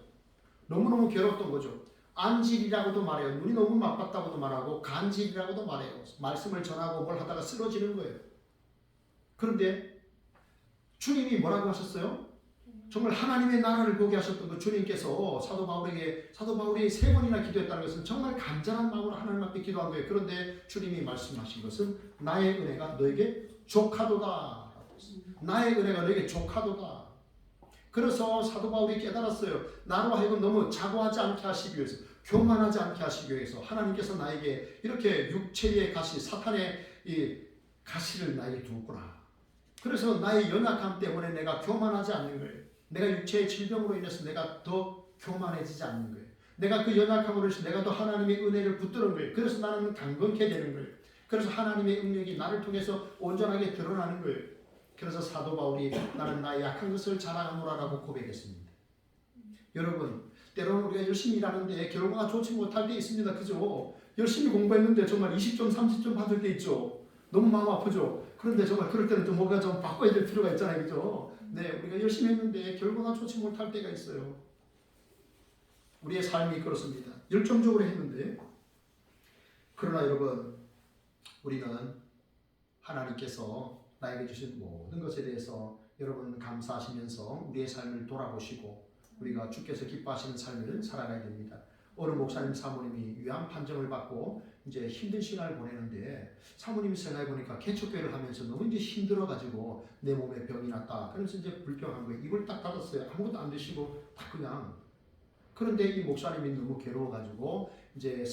너무너무 괴롭던 거죠. 안질이라고도 말해요. 눈이 너무 나빴다고도 말하고 간질이라고도 말해요. 말씀을 전하고 뭘 하다가 쓰러지는 거예요. 그런데 주님이 뭐라고 하셨어요? 정말 하나님의 나라를 보게 하셨던 그 주님께서 사도 바울이 3번이나 기도했다는 것은 정말 간절한 마음으로 하나님 앞에 기도한 거예요. 그런데 주님이 말씀하신 것은 나의 은혜가 너에게 족하도다. 나의 은혜가 너에게 족하도다. 그래서 사도 바울이 깨달았어요. 나로 하여금 너무 자고하지 않게 하시기 위해서, 교만하지 않게 하시기 위해서 하나님께서 나에게 이렇게 육체의 가시, 사탄의 이 가시를 나에게 두었구나. 그래서 나의 연약함 때문에 내가 교만하지 않는 거예요. 내가 육체의 질병으로 인해서 내가 더 교만해지지 않는 거예요. 내가 그 연약함으로 인해서 내가 더 하나님의 은혜를 붙드는 거예요. 그래서 나는 강건케 되는 거예요. 그래서 하나님의 능력이 나를 통해서 온전하게 드러나는 거예요. 그래서 사도 바울이 나는 나의 약한 것을 자랑하노라라고 고백했습니다. 여러분, 때로는 우리가 열심히 일하는데 결과가 좋지 못할 때 있습니다. 그죠? 열심히 공부했는데 정말 20점, 30점 받을 때 있죠. 너무 마음 아프죠? 그런데 정말 그럴 때는 좀 뭔가 좀 바꿔야 될 필요가 있잖아요. 그죠? 네, 우리가 열심히 했는데 결과가 좋지 못할 때가 있어요. 우리의 삶이 그렇습니다. 열정적으로 했는데. 그러나 여러분, 우리는 하나님께서 나에게 주신 모든 것에 대해서 여러분 감사하시면서 우리의 삶을 돌아보시고 우리가 주께서 기뻐하시는 삶을 살아가야 됩니다. 어느 목사님 사모님이 위암 판정을 받고 이제 힘든 시간을 보내는데 사모님이 생각해보니까 개척교회를 하면서 너무 이제 힘들어가지고 내 몸에 병이 났다. 그래서 이제 불평한 거예요. 입을 딱 닫았어요. 아무것도 안 드시고 딱 그냥. 그런데 이 목사님이 너무 괴로워가지고 이제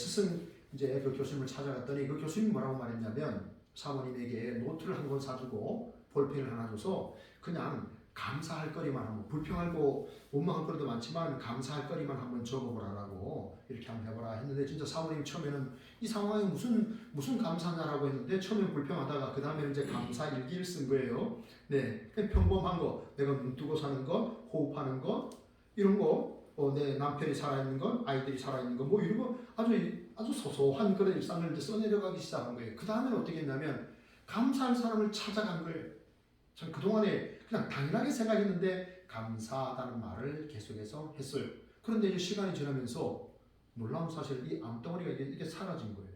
이제 그 교수님을 찾아갔더니 그 교수님이 뭐라고 말했냐면 사모님에게 노트를 한 권 사주고 볼펜을 하나 줘서 그냥 감사할 거리만 한번, 불평하고 원망할 거리도 많지만 감사할 거리만 한번 적어보라라고 이렇게 한번 해보라 했는데 진짜 사모님 처음에는 이 상황에 무슨 감사냐라고 했는데 처음엔 불평하다가 그 다음에 이제 감사 일기를 쓴 거예요. 네, 평범한 거, 내가 눈 뜨고 사는 거, 호흡하는 거 이런 거, 내 남편이 살아있는 건, 아이들이 살아있는 거, 뭐 이런 거 아주 소소한 그런 일상을 이제 써내려가기 시작한 거예요. 그 다음에는 어떻게 했냐면 감사할 사람을 찾아간 거예요. 전 그동안에 그냥 당연하게 생각했는데 감사하다는 말을 계속해서 했어요. 그런데 이제 시간이 지나면서 놀라운 사실 이 암덩어리가 이게 사라진 거예요.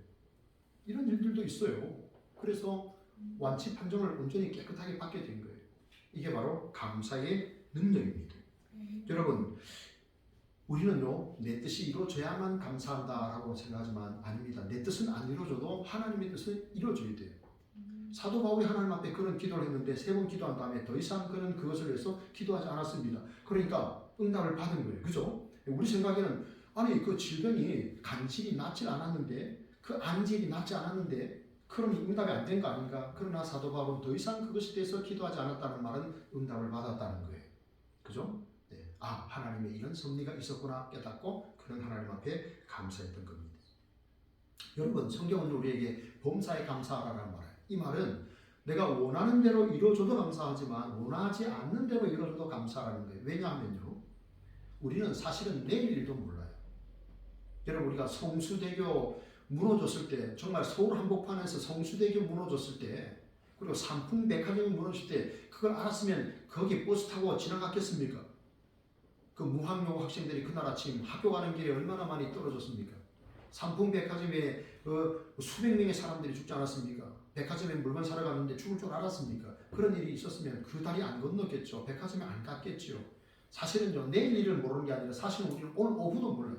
이런 일들도 있어요. 그래서 완치 판정을 온전히 깨끗하게 받게 된 거예요. 이게 바로 감사의 능력입니다. 여러분, 우리는요, 내 뜻이 이루어져야만 감사한다라고 생각하지만 아닙니다. 내 뜻은 안 이루어져도 하나님의 뜻은 이루어져야 돼요. 사도 바울이 하나님 앞에 그런 기도를 했는데 3번 기도한 다음에 더 이상 그는 그것을 위해서 기도하지 않았습니다. 그러니까 응답을 받은 거예요. 그죠? 우리 생각에는 아니 그 질병이 간질이 낫지 않았는데 그 안질이 낫지 않았는데 그럼 응답이 안 된 거 아닌가? 그러나 사도 바울은 더 이상 그것에 대해서 기도하지 않았다는 말은 응답을 받았다는 거예요. 그죠? 네. 아, 하나님의 이런 섭리가 있었구나 깨닫고 그런 하나님 앞에 감사했던 겁니다. 여러분, 성경은 우리에게 범사에 감사하라는 말이에요. 이 말은 내가 원하는 대로 이루어져도 감사하지만 원하지 않는 대로 이루어져도 감사하라는 거예요. 왜냐하면요, 우리는 사실은 내일 일도 몰라요. 여러분, 우리가 성수대교 무너졌을 때, 정말 서울 한복판에서 성수대교 무너졌을 때, 그리고 삼풍백화점이 무너졌을 때 그걸 알았으면 거기 버스 타고 지나갔겠습니까? 그 무학용 학생들이 그날 아침 학교 가는 길에 얼마나 많이 떨어졌습니까? 삼풍백화점에 수백 명의 사람들이 죽지 않았습니까? 백화점에 물건 사러 갔는데 죽을 줄 알았습니까? 그런 일이 있었으면 그 다리 안 건넜겠죠. 백화점에 안 갔겠죠. 사실은요, 내일 일을 모르는 게 아니라 사실은 우리는 오늘 오후도 몰라요.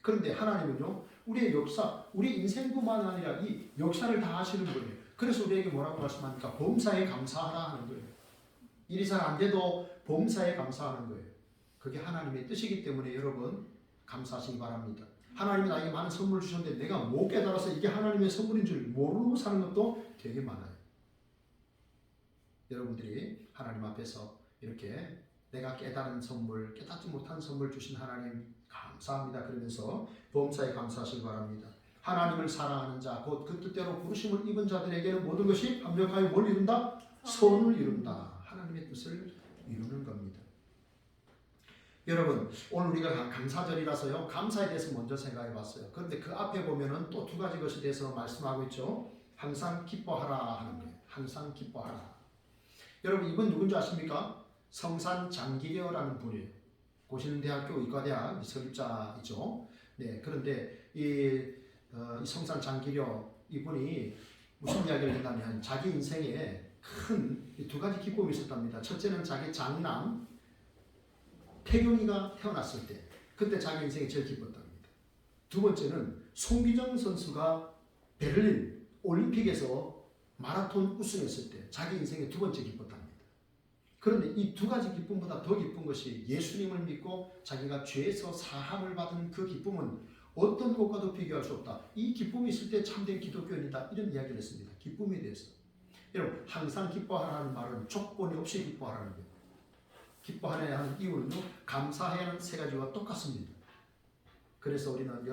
그런데 하나님은요, 우리의 역사, 우리 인생뿐만 아니라 이 역사를 다 하시는 거예요. 그래서 우리에게 뭐라고 말씀합니까? 범사에 감사하라 하는 거예요. 일이 잘 안 돼도 범사에 감사하는 거예요. 그게 하나님의 뜻이기 때문에 여러분 감사하시기 바랍니다. 하나님이 나에게 많은 선물을 주셨는데 내가 못 깨달아서 이게 하나님의 선물인 줄 모르고 사는 것도 되게 많아요. 여러분들이 하나님 앞에서 이렇게 내가 깨달은 선물, 깨닫지 못한 선물 주신 하나님 감사합니다. 그러면서 범사에 감사하시기 바랍니다. 하나님을 사랑하는 자, 곧 그 뜻대로 부르심을 입은 자들에게는 모든 것이 완벽하게 뭘 이룬다? 선을 이룬다. 하나님의 뜻을 이루는 겁니다. 여러분, 오늘 우리가 감사절이라서요, 감사에 대해서 먼저 생각해 봤어요. 그런데 그 앞에 보면은 또 두 가지 것에 대해서 말씀하고 있죠. 항상 기뻐하라 하는 거예요. 항상 기뻐하라. 여러분, 이분 누군지 아십니까? 성산 장기려라는 분이에요. 고신대학교 의과대학 설립자이죠. 네, 그런데 이 성산 장기려 이분이 무슨 이야기를 했냐면 자기 인생에 큰 두 가지 기쁨이 있었답니다. 첫째는 자기 장남 태경이가 태어났을 때 그때 자기 인생이 제일 기뻤답니다. 두 번째는 송기정 선수가 베를린 올림픽에서 마라톤 우승했을 때 자기 인생의 두 번째 기뻤답니다. 그런데 이 두 가지 기쁨보다 더 기쁜 것이 예수님을 믿고 자기가 죄에서 사함을 받은 그 기쁨은 어떤 것과도 비교할 수 없다. 이 기쁨이 있을 때 참된 기독교인이다. 이런 이야기를 했습니다. 기쁨에 대해서. 여러분, 항상 기뻐하라는 말은 조건이 없이 기뻐하라는 거예요. 기뻐하여야 하는 이유는요, 감사해야 하는 세 가지와 똑같습니다. 그래서 우리는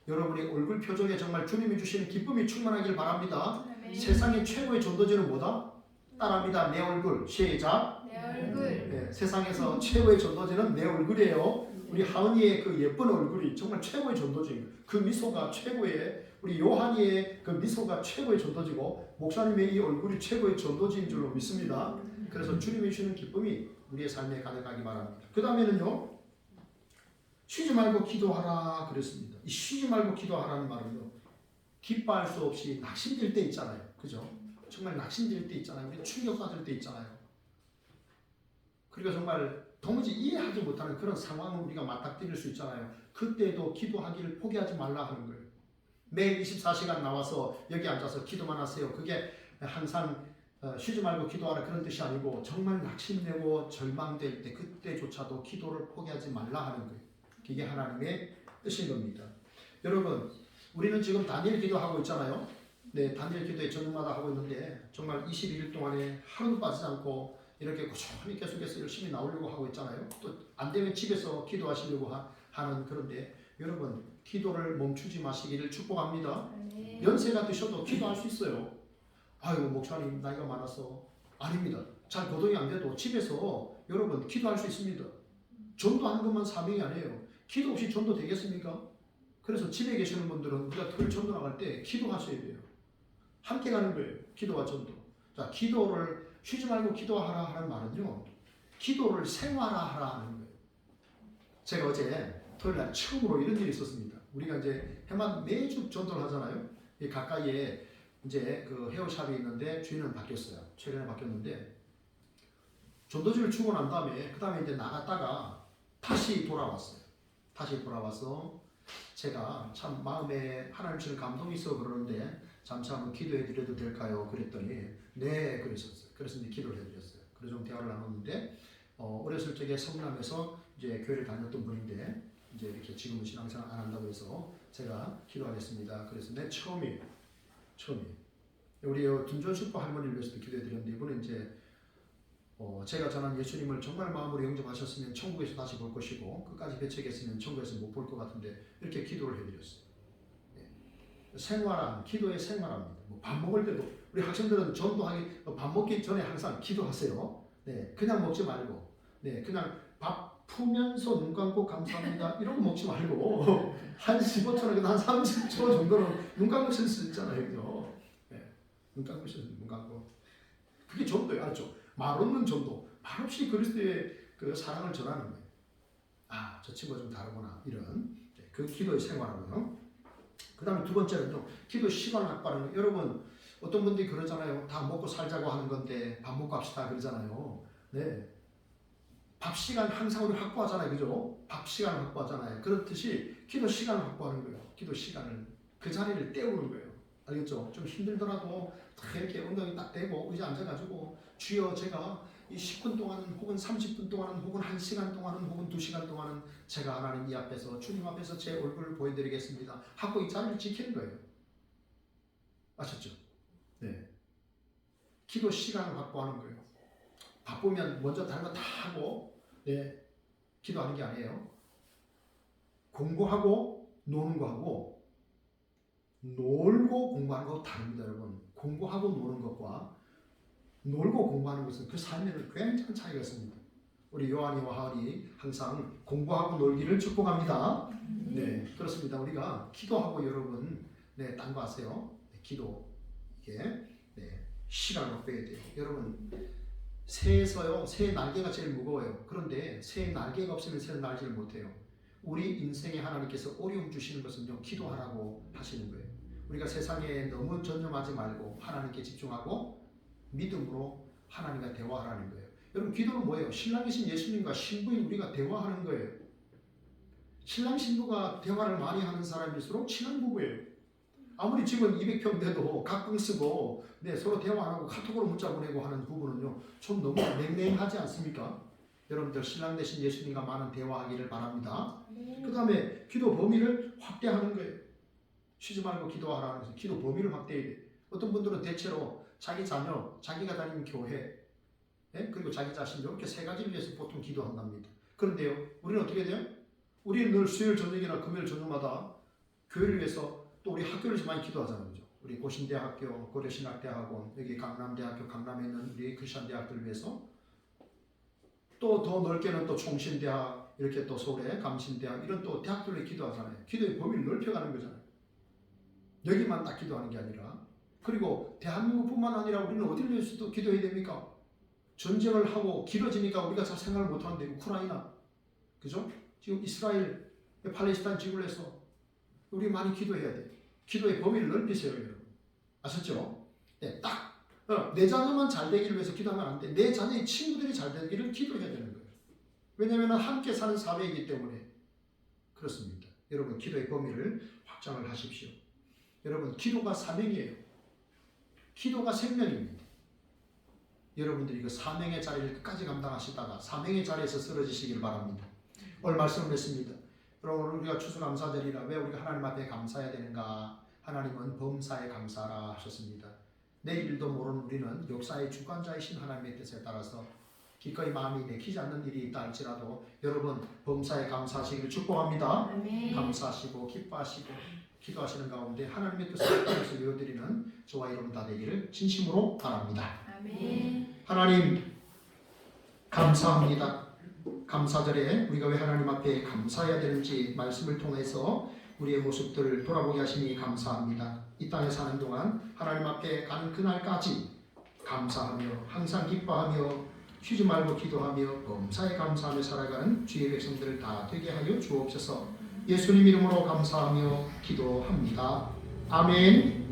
여러분의 얼굴 표정에 정말 주님이 주시는 기쁨이 충만하길 바랍니다. 세상의 최고의 전도제는 뭐다? 따라합니다. 내 얼굴. 시작. 내 얼굴. 네, 세상에서 최고의 전도제는 내 얼굴이에요. 우리 하은이의 그 예쁜 얼굴이 정말 최고의 전도제입니다. 그 미소가 최고의, 우리 요한이의 그 미소가 최고의 전도지고 목사님의 이 얼굴이 최고의 전도지인 줄로 믿습니다. 그래서 주님이 주시는 기쁨이 우리의 삶에 가득하기 바랍니다. 그 다음에는요, 쉬지 말고 기도하라 그랬습니다. 이 쉬지 말고 기도하라는 말은요, 기뻐할 수 없이 낙심될 때 있잖아요. 그죠? 정말 낙심될 때 있잖아요. 우리 충격받을 때 있잖아요. 그러니까 정말 도무지 이해하지 못하는 그런 상황을 우리가 맞닥뜨릴 수 있잖아요. 그때도 기도하기를 포기하지 말라 하는 거예요. 매일 24시간 나와서 여기 앉아서 기도만 하세요. 그게 항상 쉬지 말고 기도하라 그런 뜻이 아니고 정말 낙심되고 절망될 때 그때조차도 기도를 포기하지 말라 하는 거예요. 그게 하나님의 뜻인 겁니다. 여러분, 우리는 지금 단일 기도하고 있잖아요. 네, 단일 기도에 저녁마다 하고 있는데 정말 22일 동안에 하루도 빠지지 않고 이렇게 꾸준히 계속해서 열심히 나오려고 하고 있잖아요. 또 안 되면 집에서 기도하시려고 하는 그런데 여러분, 기도를 멈추지 마시기를 축복합니다. 연세가 드셔도 기도할 수 있어요. 아유, 목사님 나이가 많아서 아닙니다. 잘 거동이 안 돼도 집에서 여러분 기도할 수 있습니다. 전도하는 것만 사명이 아니에요. 기도 없이 전도 되겠습니까? 그래서 집에 계시는 분들은 우리가 덜 전도 나갈 때 기도하셔야 돼요. 함께 가는 거예요. 기도와 전도. 자, 기도를 쉬지 말고 기도하라 하는 말은요, 기도를 생활화하라 하는 거예요. 제가 어제 토요일 날 처음으로 이런 일이 있었습니다. 우리가 이제 해만 매주 전도를 하잖아요. 이 가까이에 이제 그 헤어샵이 있는데 주인은 바뀌었어요. 최근에 바뀌었는데 전도지를 주고 난 다음에 그 다음에 이제 나갔다가 다시 돌아왔어요. 다시 돌아와서 제가 참 마음에 하나님 주시는 감동이 있어 그러는데 잠시 한번 기도해 드려도 될까요? 그랬더니 네 그러셨어요. 그래서 이제 기도를 해드렸어요. 그래서 좀 대화를 나눴는데 어렸을 적에 성남에서 이제 교회를 다녔던 분인데 이제 이렇게 지금은 신앙생활 안 한다고 해서 제가 기도하겠습니다. 그래서 내 처음이에요. 우리 둔전 슈퍼 할머니를 위해서도 기도해 드렸는데 이분은 이제 제가 전한 예수님을 정말 마음으로 영접하셨으면 천국에서 다시 볼 것이고 끝까지 배척했으면 천국에서 못 볼 것 같은데 이렇게 기도를 해드렸어요. 네. 생활한 기도의 생활합니다. 뭐 밥 먹을 때도 우리 학생들은 전도하기 밥 먹기 전에 항상 기도하세요. 네, 그냥 먹지 말고, 네, 그냥 밥 푸면서 눈 감고 감사합니다 이런 거 먹지 말고 한 15초나 한 30초 정도는 눈 감고 쓸 수 있잖아요, 그죠? 네, 눈 감고 쓸 수 눈 감고 그게 전도예요, 알죠? 말 없는 전도, 말 없이 그리스도의 그 사랑을 전하는 거예요. 아, 저 친구가 좀 다르구나 이런 그 기도의 생활하고요. 그 다음에 두 번째는요, 기도 시간 확보하는 거. 여러분, 어떤 분들이 그러잖아요. 다 먹고 살자고 하는 건데 밥 먹고 합시다 그러잖아요. 네. 밥 시간 항상 우리 확보하잖아요, 그죠? 밥 시간을 확보하잖아요. 그렇듯이 기도 시간을 확보하는 거예요. 기도 시간을 그 자리를 때우는 거예요. 알겠죠? 좀 힘들더라도 딱 이렇게 엉덩이 딱 대고 의자 앉아가지고 주여 제가 이 10분 동안은 혹은 30분 동안은 혹은 1시간 동안은 혹은 2시간 동안은 제가 하나님 이 앞에서 주님 앞에서 제 얼굴을 보여드리겠습니다 하고 이 자리를 지키는 거예요. 아셨죠? 네. 기도 시간을 확보하는 거예요. 바쁘면 먼저 다른 거 다 하고 네, 기도하는 게 아니에요. 공부하고 노는 거하고 놀고 공부하는 거 다릅니다, 여러분. 공부하고 노는 것과 놀고 공부하는 것은 그 삶에는 굉장한 차이가 있습니다. 우리 요한이와 하울이 항상 공부하고 놀기를 축복합니다. 네, 그렇습니다. 우리가 기도하고 여러분, 네, 딴 거 아세요? 네, 기도 이게 네, 시간을 확보해야 돼요. 여러분, 새에서요, 새 날개가 제일 무거워요. 그런데 새 날개가 없으면 새는 날지를 못해요. 우리 인생에 하나님께서 어려움 주시는 것은요, 기도하라고 하시는 거예요. 우리가 세상에 너무 전념하지 말고 하나님께 집중하고 믿음으로 하나님과 대화하라는 거예요. 여러분, 기도는 뭐예요? 신랑이신 예수님과 신부인 우리가 대화하는 거예요. 신랑 신부가 대화를 많이 하는 사람일수록 친한 부부예요. 아무리 집은 200평 돼도 각방 쓰고 네, 서로 대화 안 하고 카톡으로 문자 보내고 하는 부부는요, 좀 너무 냉랭하지 않습니까? 여러분들 신랑 되신 예수님과 많은 대화하기를 바랍니다. 그 다음에 기도 범위를 확대하는 거예요. 쉬지 말고 기도하라는 거예요. 기도 범위를 확대해야 돼요. 어떤 분들은 대체로 자기 자녀, 자기가 다니는 교회, 예? 그리고 자기 자신 이렇게 세 가지를 위해서 보통 기도한답니다. 그런데요, 우리는 어떻게 돼요? 우리는 늘 수요일 저녁이나 금요일 저녁마다 교회를 위해서 또 우리 학교를 많이 기도하잖아요, 그죠? 우리 고신대학교, 고려신학대학원, 여기 강남대학교, 강남에 있는 우리 크리스천 대학들을 위해서 또 더 넓게는 또 총신대학, 이렇게 또 서울의 감신대학 이런 또 대학들을 기도하잖아요. 기도의 범위를 넓혀가는 거잖아요. 여기만 딱 기도하는 게 아니라. 그리고 대한민국뿐만 아니라 우리는 어디를 위해서도 기도해야 됩니까? 전쟁을 하고 길어지니까 우리가 잘 생각을 못하는데 우크라이나, 그죠? 지금 이스라엘, 팔레스타인 지구에서 우리 많이 기도해야 돼. 기도의 범위를 넓히세요, 여러분. 아셨죠? 네, 딱 내 자녀만 잘 되기를 위해서 기도하면 안 돼. 내 자녀의 친구들이 잘 되기를 기도해야 되는 거예요. 왜냐하면 함께 사는 사회이기 때문에 그렇습니다. 여러분, 기도의 범위를 확장을 하십시오. 여러분, 기도가 사명이에요. 기도가 생명입니다. 여러분들이 그 사명의 자리를 끝까지 감당하시다가 사명의 자리에서 쓰러지시길 바랍니다. 오늘 말씀을 했습니다. 여러분, 우리가 추수감사절이라 왜 우리가 하나님 앞에 감사해야 되는가? 하나님은 범사에 감사하라 하셨습니다. 내일도 모르는 우리는 역사의 주관자이신 하나님의 뜻에 따라서 기꺼이 마음이 내키지 않는 일이 있다 할지라도 여러분 범사에 감사하시기를 축복합니다. 아멘. 감사하시고 기뻐하시고 기도하시는 가운데 하나님의 뜻을 따라서 이루어드리는 저와 여러분 다 되기를 진심으로 바랍니다. 아멘. 하나님 감사합니다. 감사절에 우리가 왜 하나님 앞에 감사해야 되는지 말씀을 통해서 우리의 모습들을 돌아보게 하시니 감사합니다. 이 땅에 사는 동안 하나님 앞에 가는 그날까지 감사하며 항상 기뻐하며 쉬지 말고 기도하며 범사에 감사하며 살아가는 주의 백성들을 다 되게 하여 주옵소서. 예수님 이름으로 감사하며 기도합니다. 아멘.